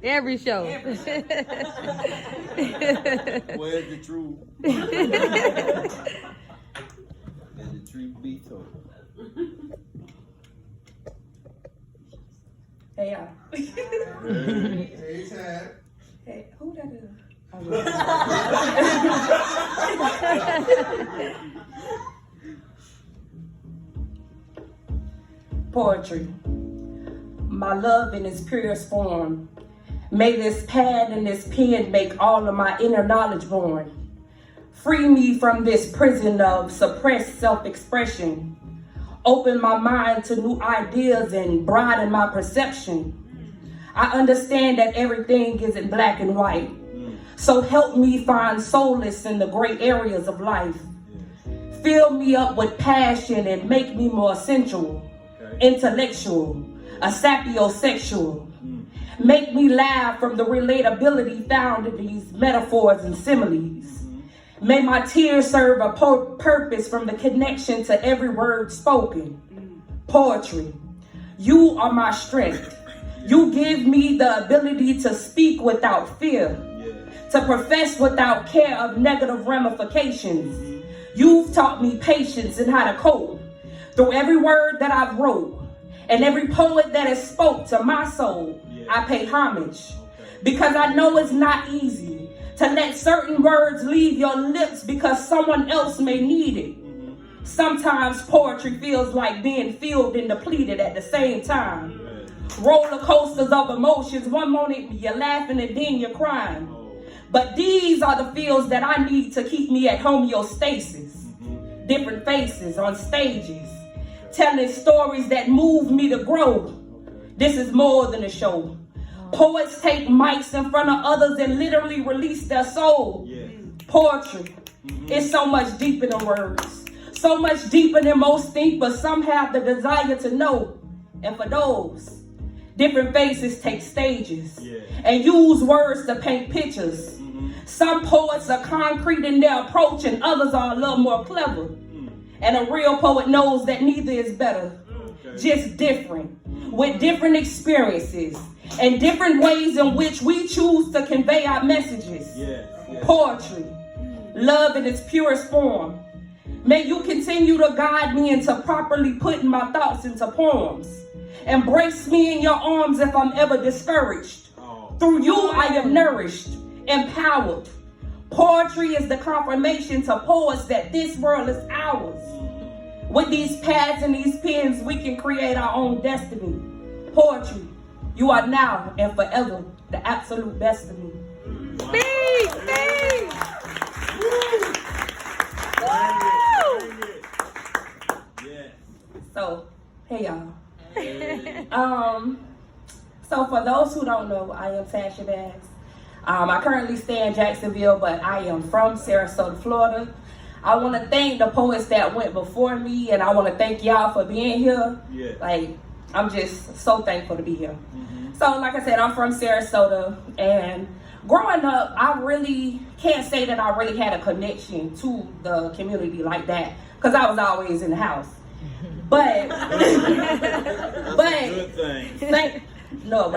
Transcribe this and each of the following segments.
Every show. Where's the truth? And the truth be told. Hey, y'all. Hey, Chad. Hey, who that is? Poetry. My love in its purest form. May this pad and this pen make all of my inner knowledge born. Free me from this prison of suppressed self-expression. Open my mind to new ideas and broaden my perception. I understand that everything isn't black and white. So help me find solace in the gray areas of life. Fill me up with passion and make me more sensual, intellectual, a sapiosexual. Make me laugh from the relatability found in these metaphors and similes. May my tears serve a purpose from the connection to every word spoken. Poetry, you are my strength. You give me the ability to speak without fear, to profess without care of negative ramifications. You've taught me patience and how to cope through every word that I've wrote and every poet that has spoke to my soul. I pay homage because I know it's not easy to let certain words leave your lips because someone else may need it. Sometimes poetry feels like being filled and depleted at the same time. Roller coasters of emotions. One moment you're laughing and then you're crying. But these are the feels that I need to keep me at homeostasis. Different faces on stages, telling stories that move me to grow. This is more than a show. Poets take mics in front of others and literally release their soul. Poetry is so much deeper than words, so much deeper than most think, but some have the desire to know. And for those, different faces take stages and use words to paint pictures. Some poets are concrete in their approach and others are a little more clever. And a real poet knows that neither is better, just different, with different experiences and different ways in which we choose to convey our messages. Poetry, love in its purest form. May you continue to guide me into properly putting my thoughts into poems. Embrace me in your arms if I'm ever discouraged. Through you I am nourished, empowered. Poetry is the confirmation to poets that this world is ours. With these pads and these pens, we can create our own destiny. Poetry, you are now and forever the absolute best of me. Speak, speak. So, hey y'all. So for those who don't know, I am Tasha Bags. I currently stay in Jacksonville, but I am from Sarasota, Florida. I want to thank the poets that went before me, and I want to thank y'all for being here. Like, I'm just so thankful to be here. So, like I said, I'm from Sarasota, and growing up, I really can't say that I really had a connection to the community like that, because I was always in the house. But, good thing. No,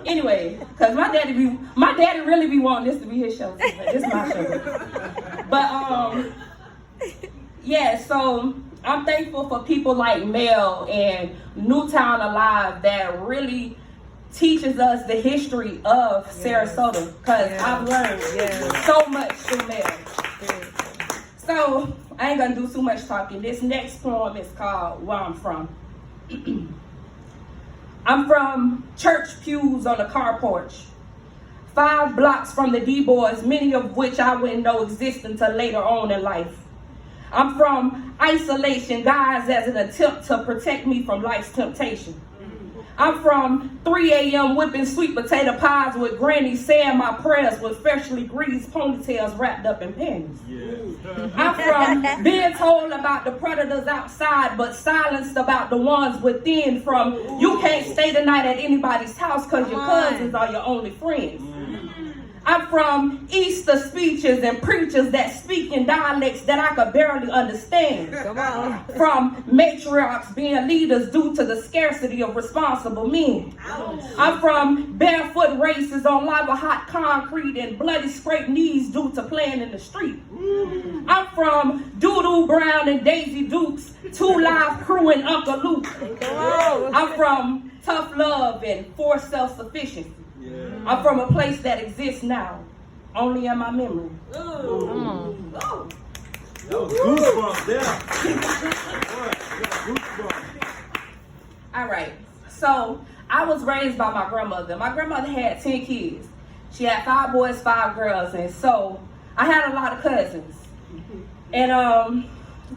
anyway, because my daddy really be wanting this to be his show. This is my show. But yeah, so I'm thankful for people like Mel and Newtown Alive that really teaches us the history of Sarasota, because I've learned so much through Mel. So I ain't gonna do too much talking. This next poem is called Where I'm From. I'm from church pews on a car porch, 5 blocks from the D-boys, many of which I wouldn't know exist until later on in life. I'm from isolation, guys, as an attempt to protect me from life's temptation. I'm from 3 a.m. whipping sweet potato pies with granny saying my prayers with freshly greased ponytails wrapped up in pennies. I'm from being told about the predators outside but silenced about the ones within. From you can't stay the night at anybody's house because your cousins are your only friends. I'm from Easter speeches and preachers that speak in dialects that I could barely understand. Come on. From matriarchs being leaders due to the scarcity of responsible men. I'm from barefoot races on lava hot concrete and bloody scraped knees due to playing in the street. I'm from Doodoo Brown and Daisy Dukes, Two Live Crew and Uncle Luke. I'm from tough love and forced self-sufficiency. I'm from a place that exists now, only in my memory. That was goosebumps there. Goosebumps. All right, so I was raised by my grandmother. My grandmother had 10 kids. She had 5 boys, 5 girls, and so I had a lot of cousins. And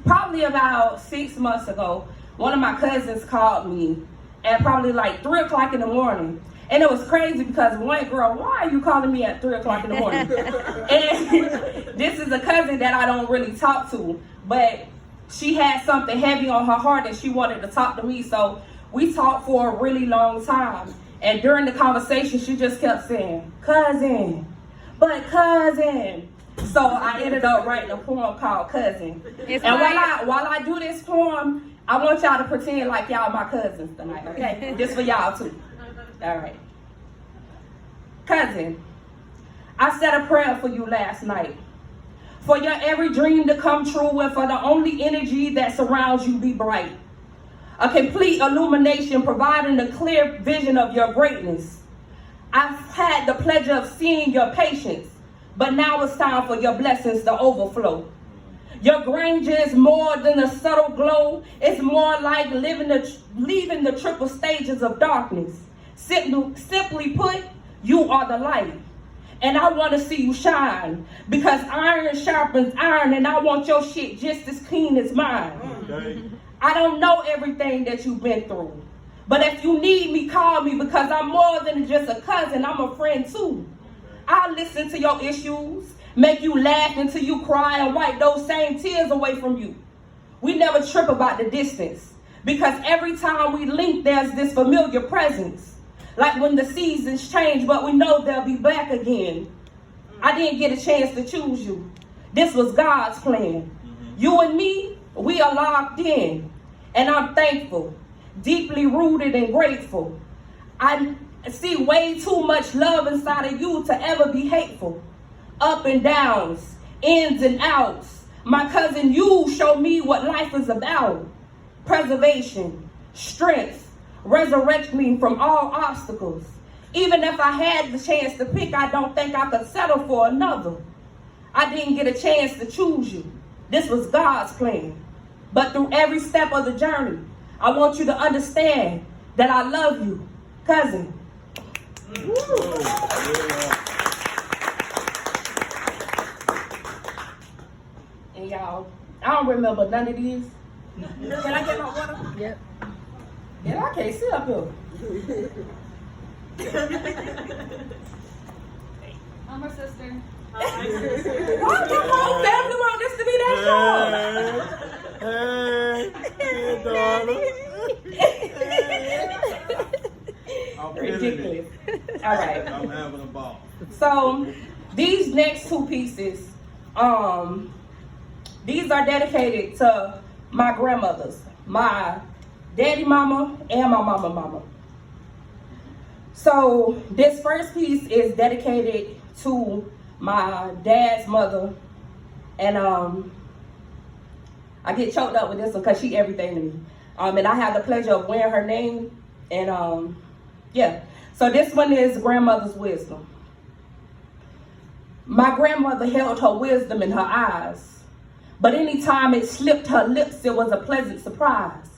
probably about 6 months ago, one of my cousins called me at probably like 3 o'clock in the morning. And it was crazy because one girl, why are you calling me at 3 o'clock in the morning? And this is a cousin that I don't really talk to, but she had something heavy on her heart and she wanted to talk to me. So we talked for a really long time. And during the conversation, she just kept saying, cousin, but cousin. So I ended up writing a poem called Cousin. And while I do this poem, I want y'all to pretend like y'all my cousins tonight, okay? Just for y'all too. All right. Cousin, I said a prayer for you last night. For your every dream to come true and for the only energy that surrounds you be bright. A complete illumination providing a clear vision of your greatness. I've had the pleasure of seeing your patience, but now it's time for your blessings to overflow. Your grandeur is more than a subtle glow. It's more like leaving the triple stages of darkness. Simply put, you are the light. And I want to see you shine because iron sharpens iron and I want your shit just as clean as mine. Okay. I don't know everything that you've been through. But if you need me, call me because I'm more than just a cousin. I'm a friend too. I'll listen to your issues, make you laugh until you cry and wipe those same tears away from you. We never trip about the distance because every time we link, there's this familiar presence. Like when the seasons change, but we know they'll be back again. I didn't get a chance to choose you. This was God's plan. You and me, we are locked in. And I'm thankful, deeply rooted and grateful. I see way too much love inside of you to ever be hateful. Up and downs, ins and outs. My cousin, you show me what life is about. Preservation, strength, resurrect me from all obstacles. Even if I had the chance to pick, I don't think I could settle for another. I didn't get a chance to choose you. This was God's plan. But through every step of the journey, I want you to understand that I love you, cousin. And y'all, I don't remember none of these. Can I get my water? Yep. Yeah, I can't sit up here. I'm her sister. Why the whole family want this to be that short? Hey, darling. I'm Ridiculous. All right. I'm having a ball. So these next 2 pieces, these are dedicated to my grandmothers, my daddy mama and my mama. So this first piece is dedicated to my dad's mother, and I get choked up with this one because she everything to me. And I have the pleasure of wearing her name, and yeah. So this one is grandmother's wisdom. My grandmother held her wisdom in her eyes, but anytime it slipped her lips, it was a pleasant surprise.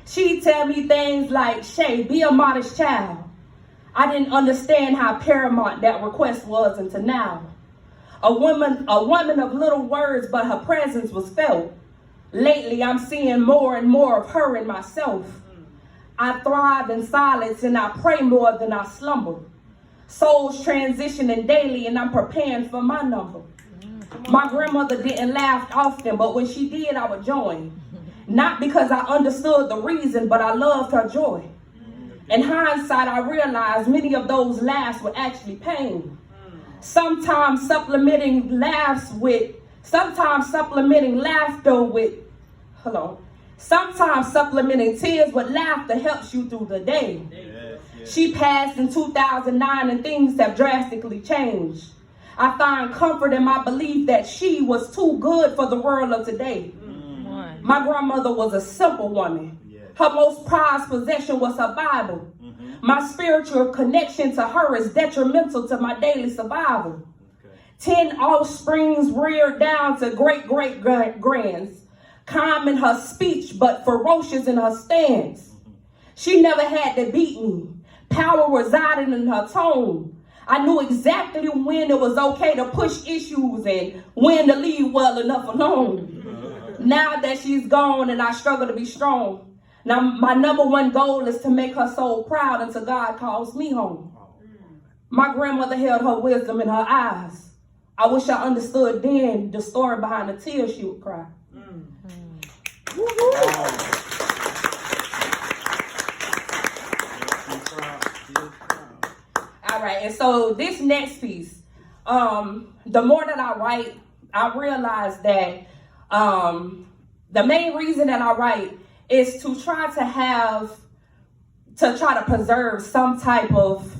She'd tell me things like, Shay, be a modest child. I didn't understand how paramount that request was until now. A woman of little words, but her presence was felt. Lately, I'm seeing more and more of her in myself. I thrive in silence and I pray more than I slumber. Souls transitioning daily and I'm preparing for my number. My grandmother didn't laugh often, but when she did, I would join. Not because I understood the reason, but I loved her joy. In hindsight, I realized many of those laughs were actually pain. Sometimes supplementing laughter with, sometimes supplementing tears with laughter helps you through the day. She passed in 2009 and things have drastically changed. I find comfort in my belief that she was too good for the world of today. My grandmother was a simple woman. Her most prized possession was her Bible. My spiritual connection to her is detrimental to my daily survival. 10 offsprings reared down to great-great-grands, calm in her speech but ferocious in her stance. She never had to beat me. Power resided in her tone. I knew exactly when it was okay to push issues and when to leave well enough alone. Now that she's gone and I struggle to be strong, now my number one goal is to make her soul proud until God calls me home. My grandmother held her wisdom in her eyes. I wish I understood then the story behind the tears she would cry. All right, and so this next piece, the more that I write, I realize that the main reason that I write is to try to preserve some type of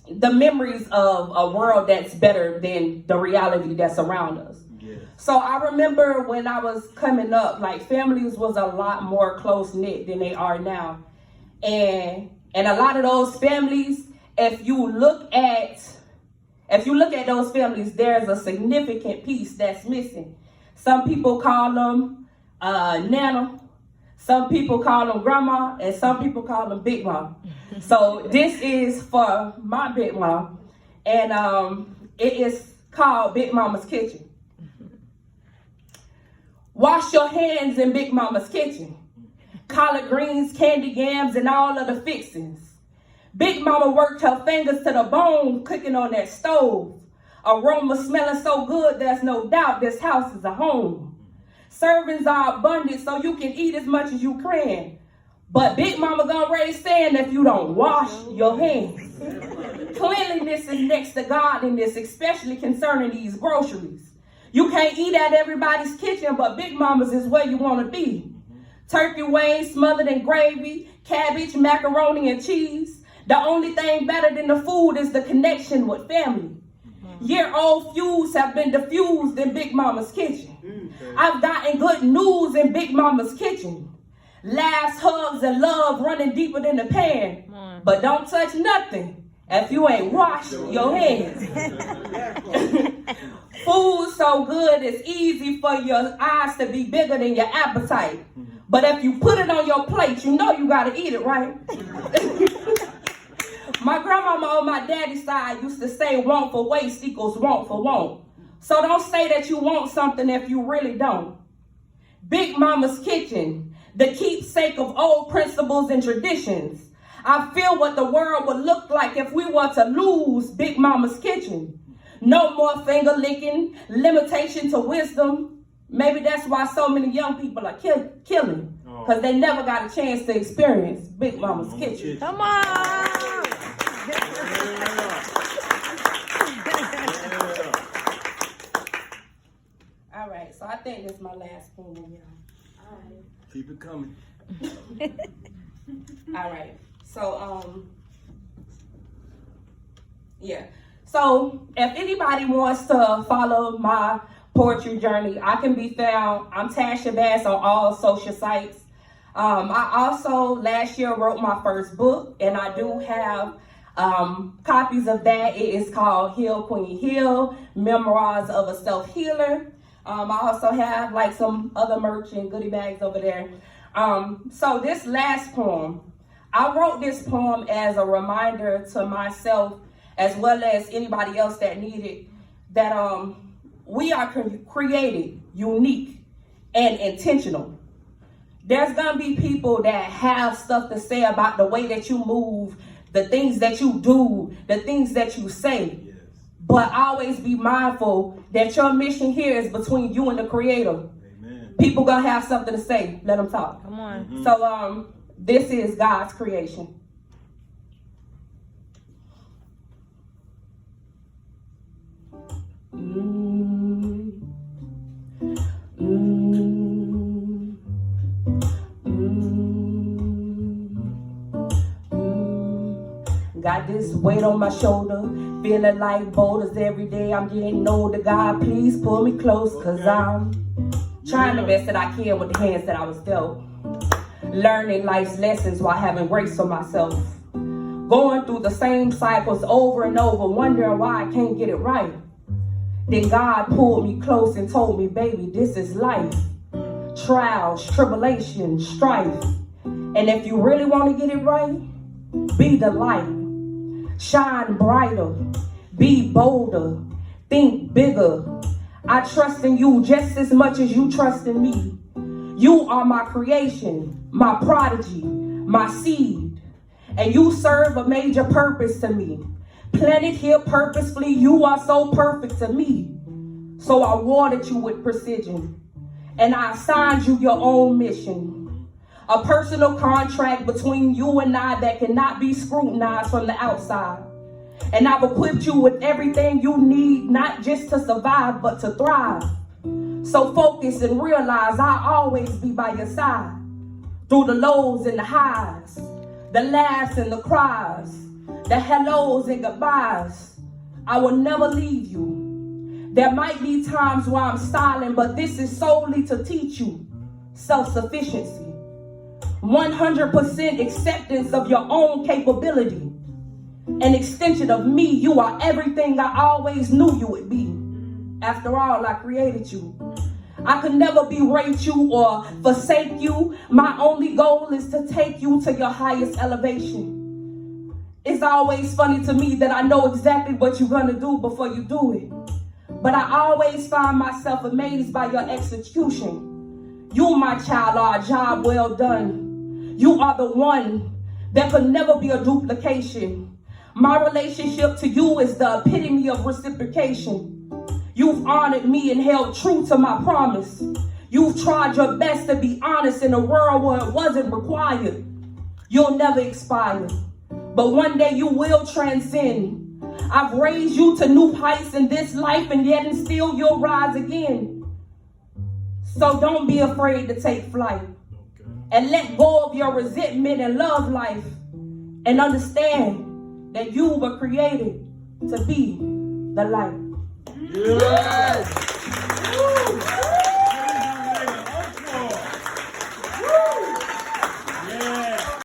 the memories of a world that's better than the reality that's around us. So I remember when I was coming up, like families was a lot more close knit than they are now. And a lot of those families, if you look at those families, there's a significant piece that's missing. Some people call them Nana, some people call them Grandma, and some people call them Big Mom. So this is for my Big Mom, and it is called Big Mama's Kitchen. Wash your hands in Big Mama's kitchen. Collard greens, candy yams, and all of the fixings. Big Mama worked her fingers to the bone cooking on that stove. Aroma smelling so good, there's no doubt this house is a home. Servings are abundant so you can eat as much as you can. But Big Mama gonna raise sand if you don't wash your hands. Cleanliness is next to godliness, especially concerning these groceries. You can't eat at everybody's kitchen, but Big Mama's is where you want to be. Turkey wings smothered in gravy, cabbage, macaroni, and cheese. The only thing better than the food is the connection with family. Year-old feuds have been diffused in Big Mama's kitchen. I've gotten good news in Big Mama's kitchen. Laughs, hugs, and love running deeper than the pan. But don't touch nothing if you ain't washed your hands. Food so good it's easy for your eyes to be bigger than your appetite. But if you put it on your plate, you know you gotta eat it, right? My grandmama on my daddy's side used to say want for waste equals want for want. So don't say that you want something if you really don't. Big Mama's kitchen, the keepsake of old principles and traditions. I feel what the world would look like if we were to lose Big Mama's kitchen. No more finger licking, limitation to wisdom. Maybe that's why so many young people are killing, because they never got a chance to experience Big Mama's kitchen. Come on! All right, so I think this is my last poem, y'all. All right. Keep it coming. All right, so yeah. So if anybody wants to follow my poetry journey, I can be found. I'm Tasha Bass on all social sites. I also last year wrote my first book, and I do have copies of that. It is called Heal Queen Heal, Memoirs of a Self-Healer. I also have like some other merch and goodie bags over there. So this last poem, I wrote this poem as a reminder to myself, as well as anybody else that needed, that we are created, unique, and intentional. There's gonna be people that have stuff to say about the way that you move, the things that you do, the things that you say. Yes. But always be mindful that your mission here is between you and the Creator. Amen. People gonna have something to say. Let them talk. Come on. Mm-hmm. So this is God's creation. Mm, mm, Got this weight on my shoulder, feeling like boulders every day. I'm getting older. God, please pull me close, cause I'm trying the best that I can with the hands that I was dealt. Learning life's lessons while having grace for myself. Going through the same cycles over and over, wondering why I can't get it right. Then God pulled me close and told me, baby, this is life. Trials, tribulations, strife. And if you really want to get it right, be the light. Shine brighter, be bolder, think bigger. I trust in you just as much as you trust in me. You are my creation, my prodigy, my seed. And you serve a major purpose to me. Planted here purposefully, you are so perfect to me. So I watered you with precision. And I assigned you your own mission. A personal contract between you and I that cannot be scrutinized from the outside. And I've equipped you with everything you need, not just to survive, but to thrive. So focus and realize I'll always be by your side. Through the lows and the highs, the laughs and the cries, the hellos and goodbyes, I will never leave you. There might be times where I'm silent, but this is solely to teach you self-sufficiency. 100% acceptance of your own capability. An extension of me. You are everything I always knew you would be. After all, I created you. I could never berate you or forsake you. My only goal is to take you to your highest elevation. It's always funny to me that I know exactly what you're gonna do before you do it. But I always find myself amazed by your execution. You, my child, are a job well done. You are the one. There could never be a duplication. My relationship to you is the epitome of reciprocation. You've honored me and held true to my promise. You've tried your best to be honest in a world where it wasn't required. You'll never expire, but one day you will transcend. I've raised you to new heights in this life, and yet and still you'll rise again. So don't be afraid to take flight and let go of your resentment and love life, and understand that you were created to be the light. Yes.